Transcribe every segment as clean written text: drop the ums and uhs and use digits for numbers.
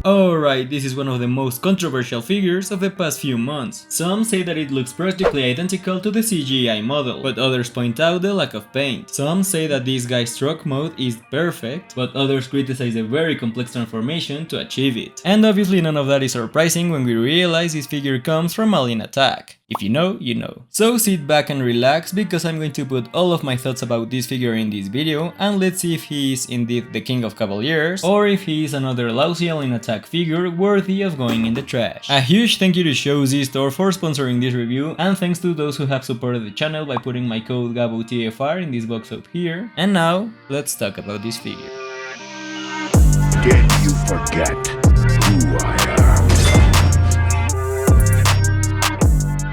Alright, this is one of the most controversial figures of the past few months. Some say that it looks practically identical to the CGI model, but others point out the lack of paint. Some say that this guy's stroke mode is perfect, but others criticize a very complex transformation to achieve it. And obviously none of that is surprising when we realize this figure comes from Alien Attack. If you know, you know. So sit back and relax, because I'm going to put all of my thoughts about this figure in this video, and let's see if he is indeed the king of Kavaliers, or if he is another lousy Alien Attack figure worthy of going in the trash. A huge thank you to Shozy Store for sponsoring this review, and thanks to those who have supported the channel by putting my code GABOTFR in this box up here. And now, let's talk about this figure. Did you forget who I am?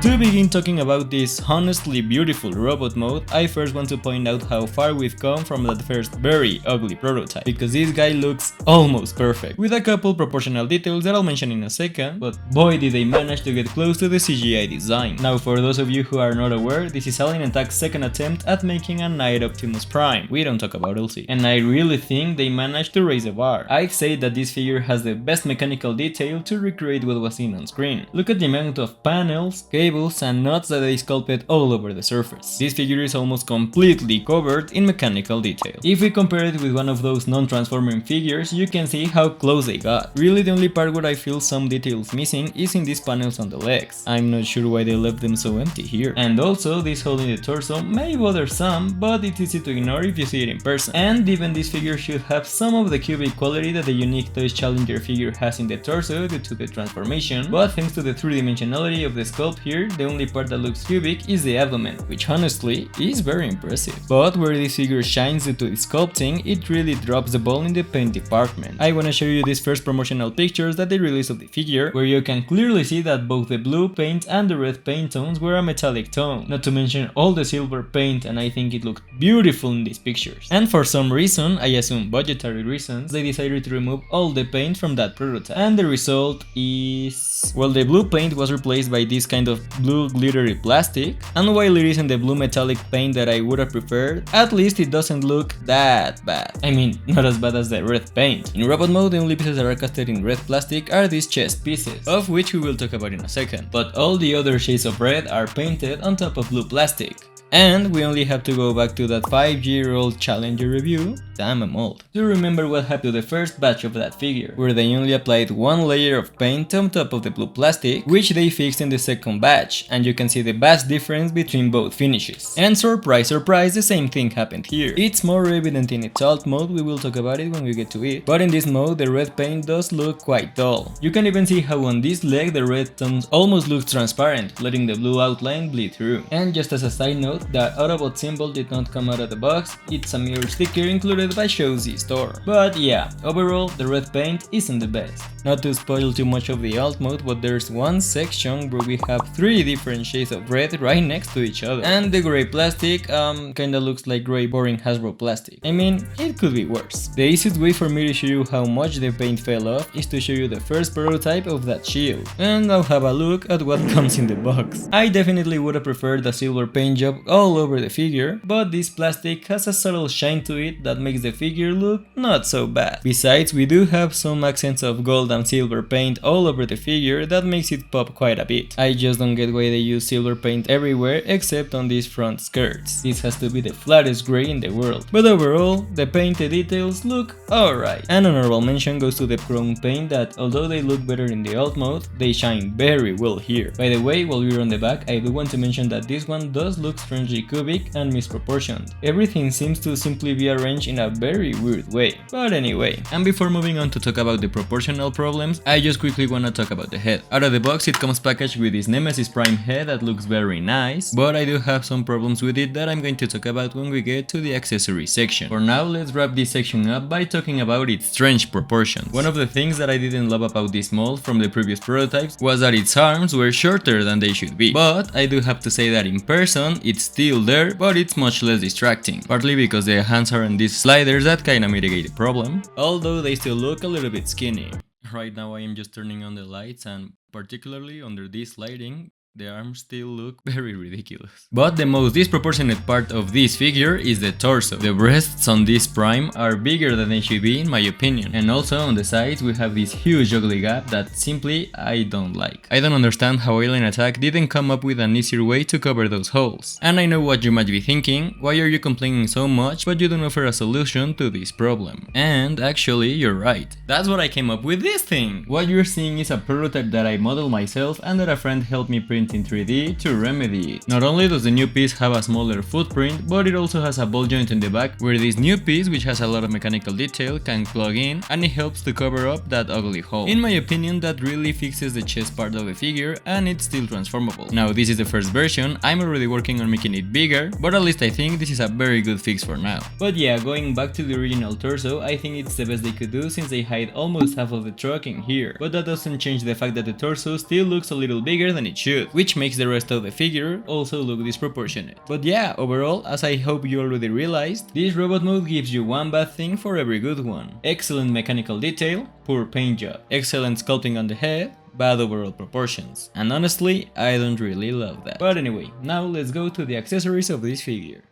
To begin talking about this honestly beautiful robot mode, I first want to point out how far we've come from that first very ugly prototype, because this guy looks almost perfect, with a couple proportional details that I'll mention in a second, but boy did they manage to get close to the CGI design. Now for those of you who are not aware, this is Alien Attack's second attempt at making a Knight Optimus Prime. We don't talk about Elsie. And I really think they managed to raise the bar. I'd say that this figure has the best mechanical detail to recreate what was seen on screen. Look at the amount of panels, cables, and nuts that they sculpted all over the surface. This figure is almost completely covered in mechanical detail. If we compare it with one of those non-transforming figures, you can see how close they got. Really, the only part where I feel some details missing is in these panels on the legs. I'm not sure why they left them so empty here. And also, this hole in the torso may bother some, but it's easy to ignore if you see it in person. And even this figure should have some of the cubic quality that the unique Toys Challenger figure has in the torso due to the transformation, but thanks to the three-dimensionality of the sculpt here, the only part that looks cubic is the abdomen, which honestly is very impressive. But where this figure shines due to the sculpting, it really drops the ball in the paint department. I wanna show you these first promotional pictures that they released of the figure, where you can clearly see that both the blue paint and the red paint tones were a metallic tone, not to mention all the silver paint, and I think it looked beautiful in these pictures. And for some reason, I assume budgetary reasons, they decided to remove all the paint from that prototype, and the result is... well, the blue paint was replaced by this kind of blue glittery plastic, and while it isn't the blue metallic paint that I would have preferred, at least it doesn't look that bad. I mean, not as bad as the red paint. In robot mode, the only pieces that are casted in red plastic are these chest pieces, of which we will talk about in a second, but all the other shades of red are painted on top of blue plastic. And we only have to go back to that 5-year-old Challenger review, damn I'm old, to remember what happened to the first batch of that figure, where they only applied one layer of paint on top of the blue plastic, which they fixed in the second batch, and you can see the vast difference between both finishes. And surprise surprise, the same thing happened here. It's more evident in its alt mode, we will talk about it when we get to it, but in this mode the red paint does look quite dull. You can even see how on this leg the red tones almost look transparent, letting the blue outline bleed through. And just as a side note, the Autobot symbol did not come out of the box, it's a mirror sticker included by Shozy Store. But yeah, overall the red paint isn't the best. Not to spoil too much of the alt mode, but there's one section where we have 3 different shades of red right next to each other. And the grey plastic kinda looks like grey boring Hasbro plastic. I mean, it could be worse. The easiest way for me to show you how much the paint fell off is to show you the first prototype of that shield. And now have a look at what comes in the box. I definitely would have preferred the silver paint job all over the figure, but this plastic has a subtle shine to it that makes the figure look not so bad. Besides, we do have some accents of gold and silver paint all over the figure that makes it pop quite a bit. I just don't get why they use silver paint everywhere except on these front skirts. This has to be the flattest grey in the world. But overall, the painted details look alright. An honorable mention goes to the chrome paint that, although they look better in the alt mode, they shine very well here. By the way, while we're on the back, I do want to mention that this one does look strangely cubic and misproportioned. Everything seems to simply be arranged in a very weird way. But anyway, and before moving on to talk about the proportional problems, I just quickly wanna talk about the head. Out of the box it comes packaged with this Nemesis Prime head that looks very nice, but I do have some problems with it that I'm going to talk about when we get to the accessory section. For now, let's wrap this section up by talking about its strange proportions. One of the things that I didn't love about this mold from the previous prototypes was that its arms were shorter than they should be, but I do have to say that in person it's still there, but it's much less distracting, partly because the hands are on these sliders that kinda mitigate the problem, although they still look a little bit skinny. Right now I am just turning on the lights, and particularly under this lighting, the arms still look very ridiculous. But the most disproportionate part of this figure is the torso. The breasts on this Prime are bigger than they should be in my opinion. And also on the sides we have this huge ugly gap that simply I don't like. I don't understand how Alien Attack didn't come up with an easier way to cover those holes. And I know what you might be thinking, why are you complaining so much but you don't offer a solution to this problem? And actually you're right. That's what I came up with this thing! What you're seeing is a prototype that I modeled myself and that a friend helped me print in 3D to remedy it. Not only does the new piece have a smaller footprint, but it also has a ball joint in the back where this new piece, which has a lot of mechanical detail, can plug in, and it helps to cover up that ugly hole. In my opinion, that really fixes the chest part of the figure and it's still transformable. Now this is the first version, I'm already working on making it bigger, but at least I think this is a very good fix for now. But yeah, going back to the original torso, I think it's the best they could do since they hide almost half of the truck in here. But that doesn't change the fact that the torso still looks a little bigger than it should, which makes the rest of the figure also look disproportionate. But yeah, overall, as I hope you already realized, this robot mode gives you one bad thing for every good one. Excellent mechanical detail, poor paint job. Excellent sculpting on the head, bad overall proportions. And honestly, I don't really love that. But anyway, now let's go to the accessories of this figure.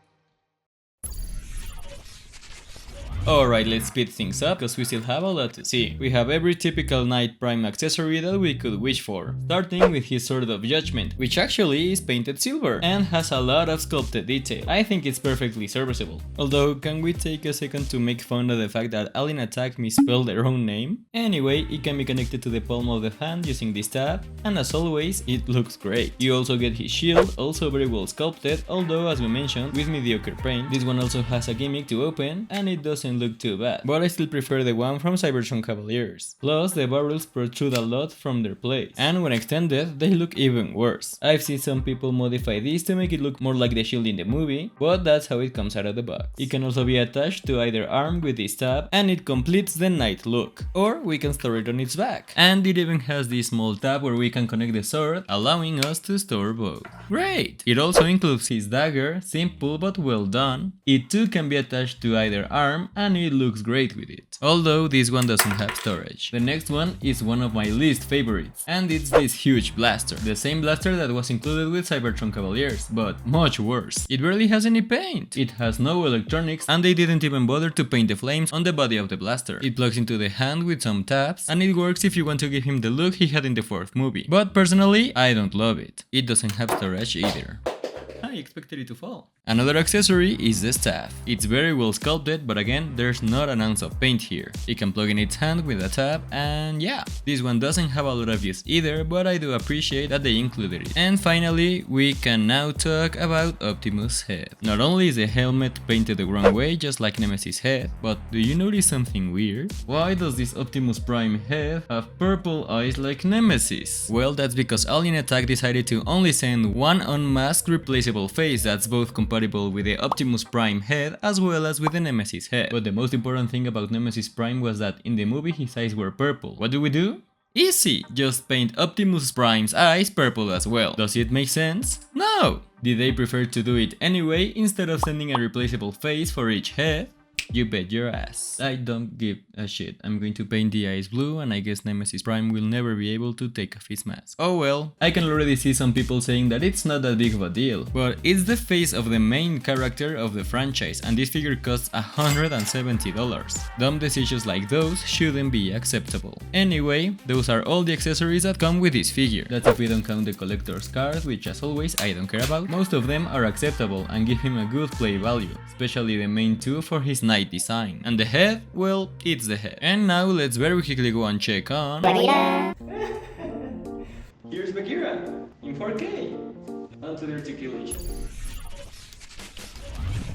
Alright, let's speed things up, because we still have a lot to see. We have every typical Knight Prime accessory that we could wish for, starting with his Sword of Judgment, which actually is painted silver, and has a lot of sculpted detail. I think it's perfectly serviceable. Although, can we take a second to make fun of the fact that Alien Attack misspelled their own name? Anyway, it can be connected to the palm of the hand using this tab, and as always, it looks great. You also get his shield, also very well sculpted, although as we mentioned, with mediocre paint. This one also has a gimmick to open, and it doesn't look too bad, but I still prefer the one from Cybertron Kavaliers. Plus, the barrels protrude a lot from their place, and when extended, they look even worse. I've seen some people modify this to make it look more like the shield in the movie, but that's how it comes out of the box. It can also be attached to either arm with this tab, and it completes the Knight look. Or we can store it on its back. And it even has this small tab where we can connect the sword, allowing us to store both. Great! It also includes his dagger, simple but well done. It too can be attached to either arm, and it looks great with it. Although this one doesn't have storage. The next one is one of my least favorites, and it's this huge blaster. The same blaster that was included with Cybertron Kavaliers, but much worse. It barely has any paint. It has no electronics, and they didn't even bother to paint the flames on the body of the blaster. It plugs into the hand with some tabs, and it works if you want to give him the look he had in the fourth movie. But personally, I don't love it. It doesn't have storage either. I expected it to fall. Another accessory is the staff. It's very well sculpted, but again, there's not an ounce of paint here. It can plug in its hand with a tab, and yeah, this one doesn't have a lot of use either, but I do appreciate that they included it. And finally, we can now talk about Optimus' head. Not only is the helmet painted the wrong way, just like Nemesis' head, but do you notice something weird? Why does this Optimus Prime head have purple eyes like Nemesis? Well, that's because Alien Attack decided to only send one unmasked replaceable face that's both compatible with the Optimus Prime head as well as with the Nemesis head. But the most important thing about Nemesis Prime was that in the movie his eyes were purple. What do? Easy! Just paint Optimus Prime's eyes purple as well. Does it make sense? No! Did they prefer to do it anyway instead of sending a replaceable face for each head? You bet your ass. I don't give a shit. I'm going to paint the eyes blue, and I guess Nemesis Prime will never be able to take off his mask. Oh well. I can already see some people saying that it's not that big of a deal, but it's the face of the main character of the franchise, and this figure costs $170. Dumb decisions like those shouldn't be acceptable. Anyway, those are all the accessories that come with this figure. That's if we don't count the collector's cards, which as always I don't care about. Most of them are acceptable and give him a good play value, especially the main two for his Knight design. And the head, well, it's the head. And now let's very quickly go and check on... Here's Bagheera in 4K. Onto the articulation.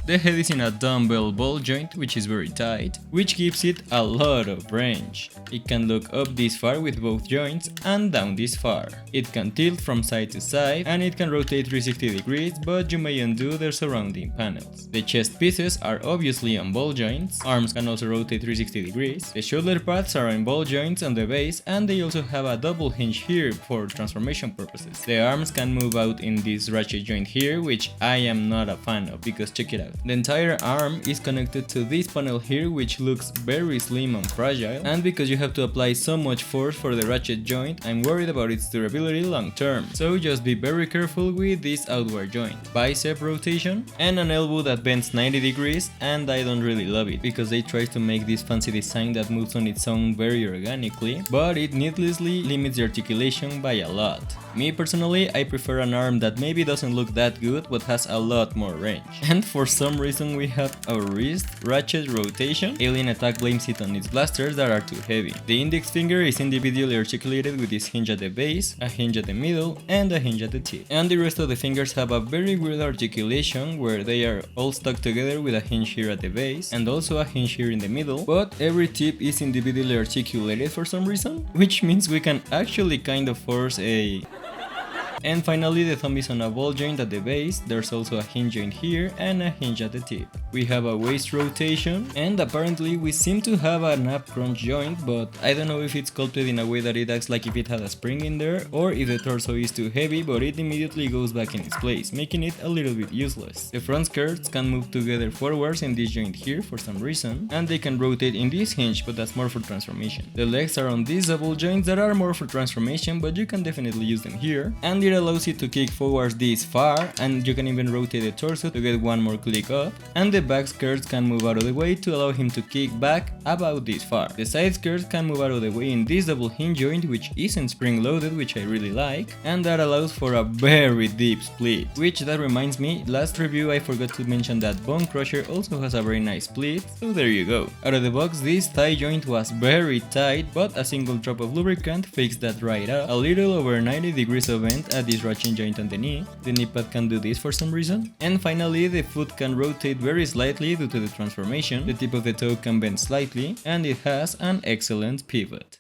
The head is in a dumbbell ball joint, which is very tight, which gives it a lot of range. It can look up this far with both joints and down this far. It can tilt from side to side, and it can rotate 360 degrees, but you may undo their surrounding panels. The chest pieces are obviously on ball joints, arms can also rotate 360 degrees, the shoulder pads are on ball joints on the base, and they also have a double hinge here for transformation purposes. The arms can move out in this ratchet joint here, which I am not a fan of, because check it out. The entire arm is connected to this panel here, which looks very slim and fragile, and because you have to apply so much force for the ratchet joint, I'm worried about its durability long term, so just be very careful with this outward joint. Bicep rotation, and an elbow that bends 90 degrees, and I don't really love it, because they try to make this fancy design that moves on its own very organically, but it needlessly limits the articulation by a lot. Me personally, I prefer an arm that maybe doesn't look that good but has a lot more range. And for some reason we have a wrist ratchet rotation. Alien Attack blames it on its blasters that are too heavy. The index finger is individually articulated with this hinge at the base, a hinge at the middle, and a hinge at the tip. And the rest of the fingers have a very weird articulation where they are all stuck together with a hinge here at the base and also a hinge here in the middle, but every tip is individually articulated for some reason, which means we can actually kind of force a... And finally, the thumb is on a ball joint at the base, there's also a hinge joint here and a hinge at the tip. We have a waist rotation, and apparently we seem to have an ab crunch joint, but I don't know if it's sculpted in a way that it acts like if it had a spring in there, or if the torso is too heavy but it immediately goes back in its place, making it a little bit useless. The front skirts can move together forwards in this joint here for some reason, and they can rotate in this hinge, but that's more for transformation. The legs are on these double joints that are more for transformation, but you can definitely use them here, and it allows you to kick forwards this far, and you can even rotate the torso to get one more click up, and the back skirts can move out of the way to allow him to kick back about this far. The side skirts can move out of the way in this double hinge joint, which isn't spring loaded, which I really like, and that allows for a very deep split. Which that reminds me, last review I forgot to mention that Bonecrusher also has a very nice split, so there you go. Out of the box, this thigh joint was very tight, but a single drop of lubricant fixed that right up. A little over 90 degrees of bend at this ratchet joint on the knee pad can do this for some reason. And finally, the foot can rotate very slightly due to the transformation, the tip of the toe can bend slightly, and it has an excellent pivot.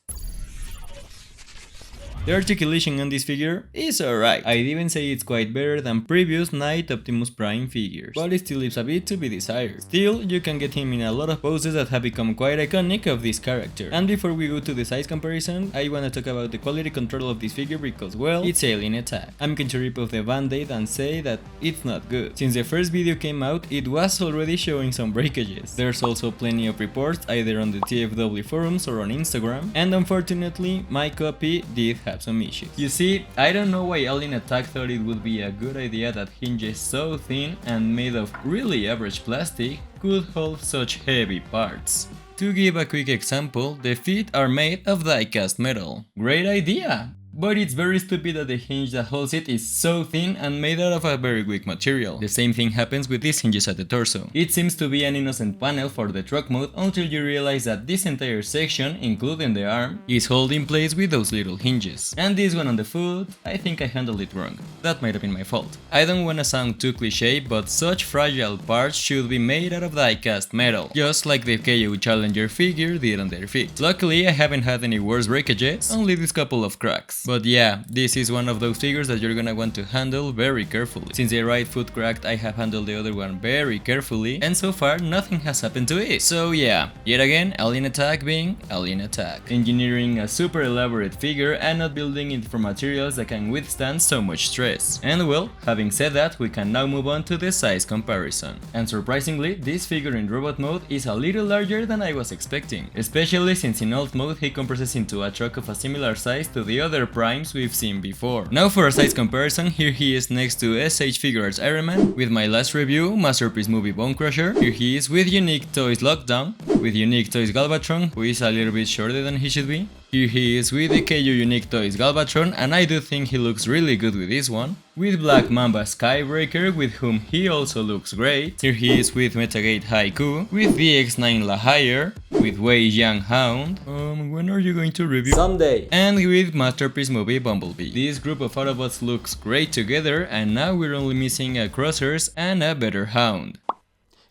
The articulation on this figure is alright. I'd even say it's quite better than previous Knight Optimus Prime figures, but it still leaves a bit to be desired. Still, you can get him in a lot of poses that have become quite iconic of this character. And before we go to the size comparison, I wanna talk about the quality control of this figure because, well, it's Alien Attack. I'm going to rip off the band-aid and say that it's not good. Since the first video came out, it was already showing some breakages. There's also plenty of reports either on the TFW forums or on Instagram, and unfortunately, my copy did have some issues. You see, I don't know why Alien Attack thought it would be a good idea that hinges so thin and made of really average plastic could hold such heavy parts. To give a quick example, the feet are made of die-cast metal. Great idea! But it's very stupid that the hinge that holds it is so thin and made out of a very weak material. The same thing happens with these hinges at the torso. It seems to be an innocent panel for the truck mode until you realize that this entire section, including the arm, is held in place with those little hinges. And this one on the foot, I think I handled it wrong. That might have been my fault. I don't wanna sound too cliche, but such fragile parts should be made out of die-cast metal, just like the KO Challenger figure did on their feet. Luckily, I haven't had any worse breakages, only this couple of cracks. But yeah, this is one of those figures that you're gonna want to handle very carefully. Since the right foot cracked, I have handled the other one very carefully, and so far nothing has happened to it. So yeah, yet again, Alien Attack being Alien Attack. Engineering a super elaborate figure and not building it from materials that can withstand so much stress. And well, having said that, we can now move on to the size comparison. And surprisingly, this figure in robot mode is a little larger than I was expecting, especially since in alt mode he compresses into a truck of a similar size to the other primes we've seen before. Now for a size comparison, here he is next to SH Figuarts Iron Man, with my last review, Masterpiece Movie Bonecrusher. Here he is with Unique Toys Lockdown, with Unique Toys Galvatron, who is a little bit shorter than he should be. Here he is with the KO Unique Toys Galvatron, and I do think he looks really good with this one. With Black Mamba Skybreaker, with whom he also looks great. Here he is with MetaGate Haiku, with VX9 La Hire, with Wei Young Hound. When are you going to review? Someday. And with Masterpiece Movie Bumblebee. This group of Autobots looks great together, and now we're only missing a Crossers and a better Hound.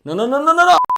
No.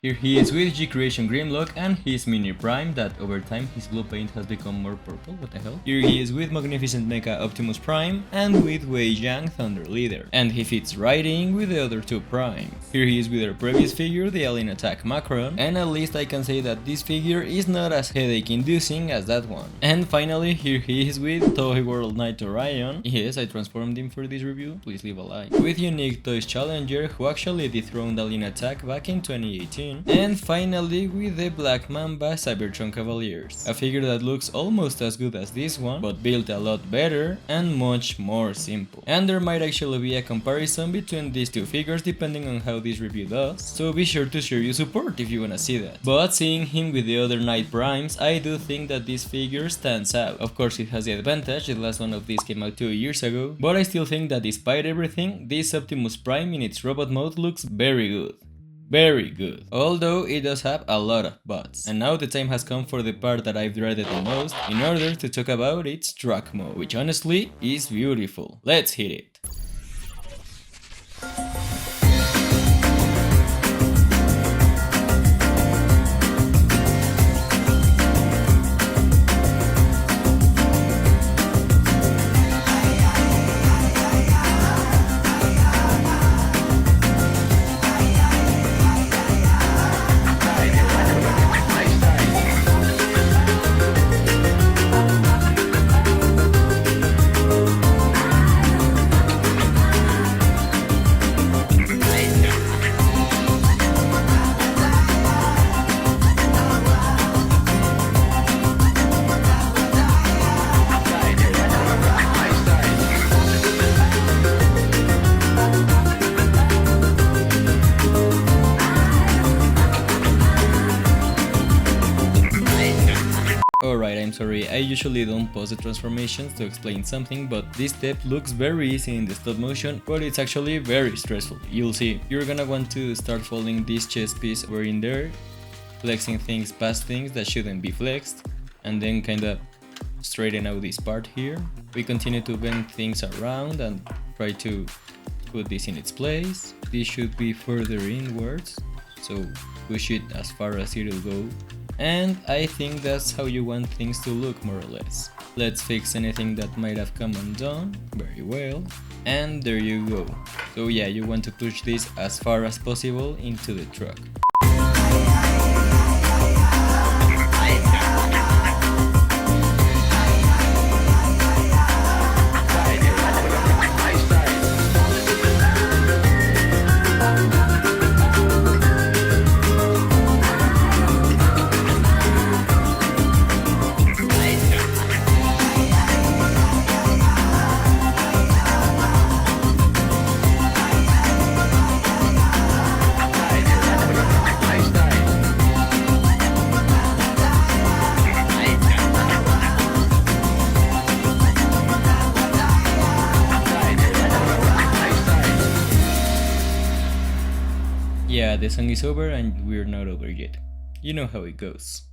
Here he is with G-Creation Grimlock and his Mini Prime that over time his blue paint has become more purple, what the hell? Here he is with Magnificent Mecha Optimus Prime and with Wei Jiang Thunder Leader. And he fits right in with the other two primes. Here he is with our previous figure, the Alien Attack Macron, and at least I can say that this figure is not as headache inducing as that one. And finally here he is with Toy World Knight Orion. Yes, I transformed him for this review, please leave a like. With Unique Toys Challenger who actually dethroned Alien Attack back in 2018. And finally with the Black Mamba Cybertron Kavaliers, a figure that looks almost as good as this one, but built a lot better and much more simple. And there might actually be a comparison between these two figures depending on how this review does, so be sure to show your support if you wanna see that. But seeing him with the other Knight Primes, I do think that this figure stands out. Of course it has the advantage, the last one of these came out 2 years ago, but I still think that despite everything, this Optimus Prime in its robot mode looks very good. Very good. Although it does have a lot of buts. And now the time has come for the part that I've dreaded the most in order to talk about its truck mode, which honestly is beautiful. Let's hit it. Alright, I'm sorry, I usually don't pause the transformations to explain something, but this step looks very easy in the stop motion, but it's actually very stressful. You'll see. You're gonna want to start folding this chest piece over in there, flexing things past things that shouldn't be flexed, and then kinda straighten out this part here. We continue to bend things around and try to put this in its place. This should be further inwards, so push it as far as it'll go. And I think that's how you want things to look, more or less. Let's fix anything that might have come undone. Very well. And there you go. So yeah, you want to push this as far as possible into the truck. Yeah, the song is over and we're not over yet. You know how it goes.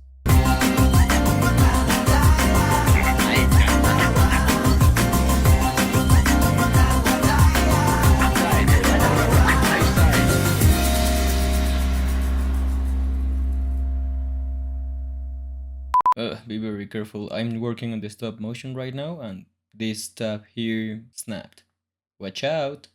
Be very careful. I'm working on the stop motion right now and this tab here snapped. Watch out!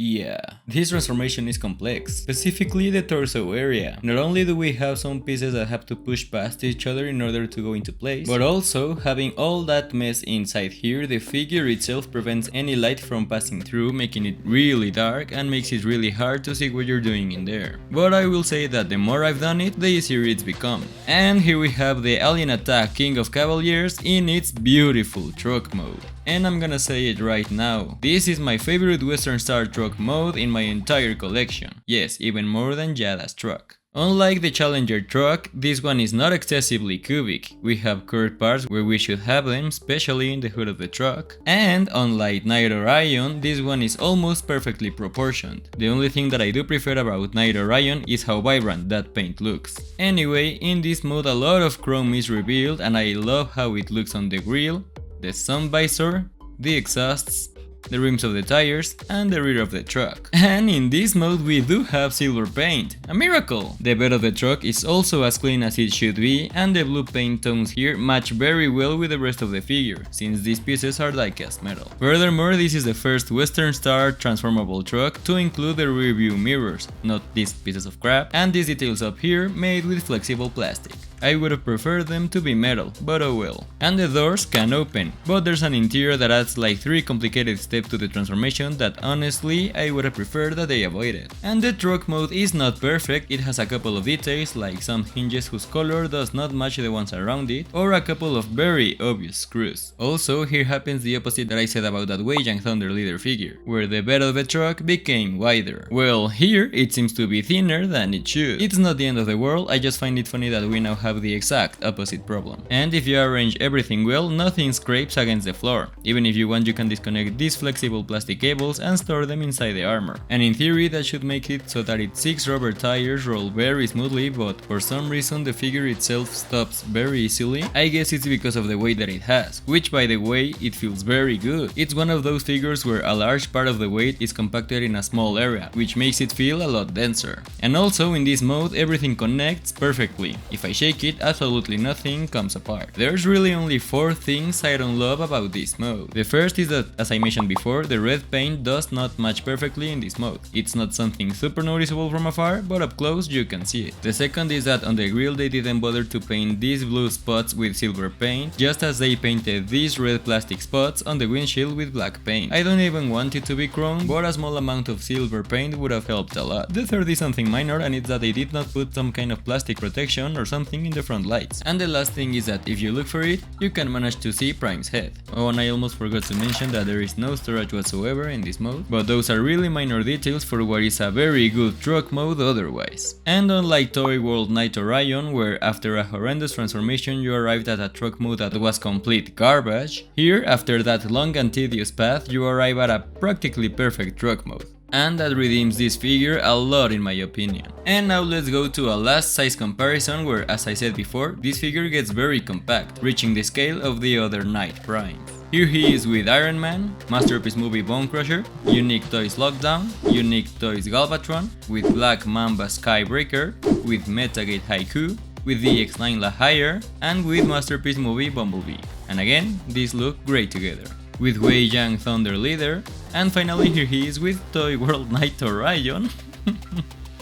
Yeah, this transformation is complex, specifically the torso area. Not only do we have some pieces that have to push past each other in order to go into place, but also having all that mess inside here, the figure itself prevents any light from passing through, making it really dark and makes it really hard to see what you're doing in there. But I will say that the more I've done it, the easier it's become. And here we have the Alien Attack King of Kavaliers in its beautiful truck mode. And I'm gonna say it right now, this is my favorite Western Star truck mode in my entire collection. Yes, even more than Yada's truck. Unlike the Challenger truck, this one is not excessively cubic. We have curved parts where we should have them, especially in the hood of the truck. And unlike Knight Orion, this one is almost perfectly proportioned. The only thing that I do prefer about Knight Orion is how vibrant that paint looks. Anyway, in this mode a lot of chrome is revealed and I love how it looks on the grille, the sun visor, the exhausts, the rims of the tires, and the rear of the truck. And in this mode we do have silver paint, a miracle! The bed of the truck is also as clean as it should be, and the blue paint tones here match very well with the rest of the figure, since these pieces are die-cast metal. Furthermore, this is the first Western Star transformable truck to include the rear view mirrors, not these pieces of crap, and these details up here made with flexible plastic. I would have preferred them to be metal, but oh well. And the doors can open, but there's an interior that adds like 3 complicated steps to the transformation that honestly I would have preferred that they avoided. And the truck mode is not perfect, it has a couple of details like some hinges whose color does not match the ones around it, or a couple of very obvious screws. Also, here happens the opposite that I said about that Wei Yang Thunder leader figure, where the bed of the truck became wider. Well, here it seems to be thinner than it should. It's not the end of the world, I just find it funny that we now have the exact opposite problem. And if you arrange everything well, nothing scrapes against the floor. Even if you want, you can disconnect these flexible plastic cables and store them inside the armor. And in theory that should make it so that its 6 rubber tires roll very smoothly, but for some reason the figure itself stops very easily. I guess it's because of the weight that it has, which by the way, it feels very good. It's one of those figures where a large part of the weight is compacted in a small area, which makes it feel a lot denser. And also in this mode everything connects perfectly. If I shake it, absolutely nothing comes apart. There's really only 4 things I don't love about this mode. The first is that, as I mentioned before, the red paint does not match perfectly in this mode. It's not something super noticeable from afar, but up close you can see it. The second is that on the grille they didn't bother to paint these blue spots with silver paint, just as they painted these red plastic spots on the windshield with black paint. I don't even want it to be chrome, but a small amount of silver paint would have helped a lot. The third is something minor, and it's that they did not put some kind of plastic protection or something in the front lights. And the last thing is that if you look for it, you can manage to see Prime's head. Oh, and I almost forgot to mention that there is no storage whatsoever in this mode, but those are really minor details for what is a very good truck mode otherwise. And unlike Toy World Night Orion, where after a horrendous transformation you arrived at a truck mode that was complete garbage, here after that long and tedious path you arrive at a practically perfect truck mode. And that redeems this figure a lot in my opinion. And now let's go to a last size comparison where, as I said before, this figure gets very compact, reaching the scale of the other Knight Primes. Here he is with Iron Man, Masterpiece Movie Bonecrusher, Unique Toys Lockdown, Unique Toys Galvatron, with Black Mamba Skybreaker, with MetaGate Haiku, with the X9 La Hire, and with Masterpiece Movie Bumblebee. And again, these look great together. With Wei Yang Thunder Leader, and finally here he is with Toy World Night Orion.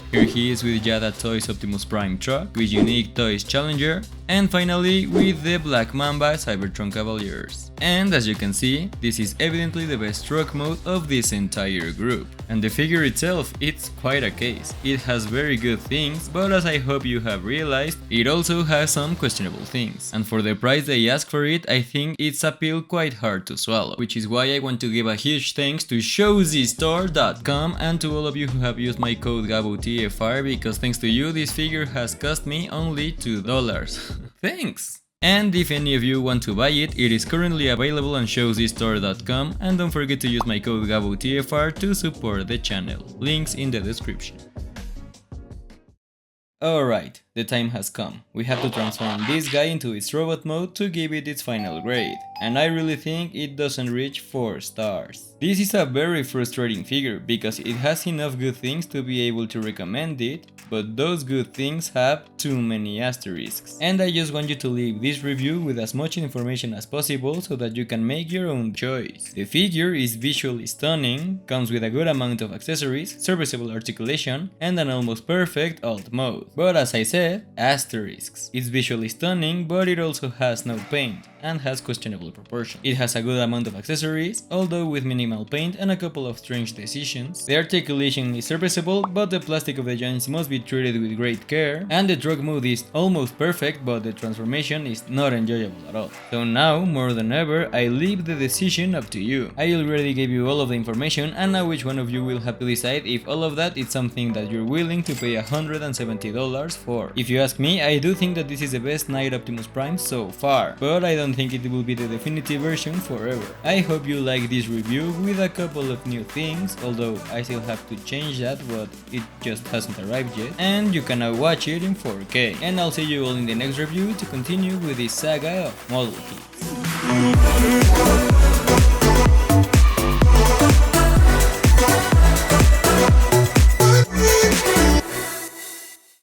Here he is with Yada Toys Optimus Prime Truck, with Unique Toys Challenger, and finally with the Black Mamba Cybertron Kavaliers. And as you can see, this is evidently the best truck mode of this entire group. And the figure itself, it's quite a case. It has very good things, but as I hope you have realized, it also has some questionable things. And for the price they ask for it, I think it's a pill quite hard to swallow. Which is why I want to give a huge thanks to showzstore.com and to all of you who have used my code GABOTFR, because thanks to you this figure has cost me only $2. Thanks! And if any of you want to buy it, it is currently available on showzstore.com, and don't forget to use my code GABOTFR to support the channel. Links in the description. Alright, the time has come. We have to transform this guy into its robot mode to give it its final grade, and I really think it doesn't reach 4 stars. This is a very frustrating figure because it has enough good things to be able to recommend it, but those good things have too many asterisks. And I just want you to leave this review with as much information as possible so that you can make your own choice. The figure is visually stunning, comes with a good amount of accessories, serviceable articulation, and an almost perfect alt mode. But as I said, asterisks. It's visually stunning, but it also has no paint and has questionable proportion. It has a good amount of accessories, although with minimal paint and a couple of strange decisions. The articulation is serviceable, but the plastic of the joints must be treated with great care, and the truck mode is almost perfect, but the transformation is not enjoyable at all. So now, more than ever, I leave the decision up to you. I already gave you all of the information, and now which one of you will have to decide if all of that is something that you're willing to pay $170 for. If you ask me, I do think that this is the best Knight Optimus Prime so far, but I don't think it will be the definitive version forever. I hope you like this review with a couple of new things, although I still have to change that, but it just hasn't arrived yet, and you can now watch it in 4K. And I'll see you all in the next review to continue with this saga of model kits.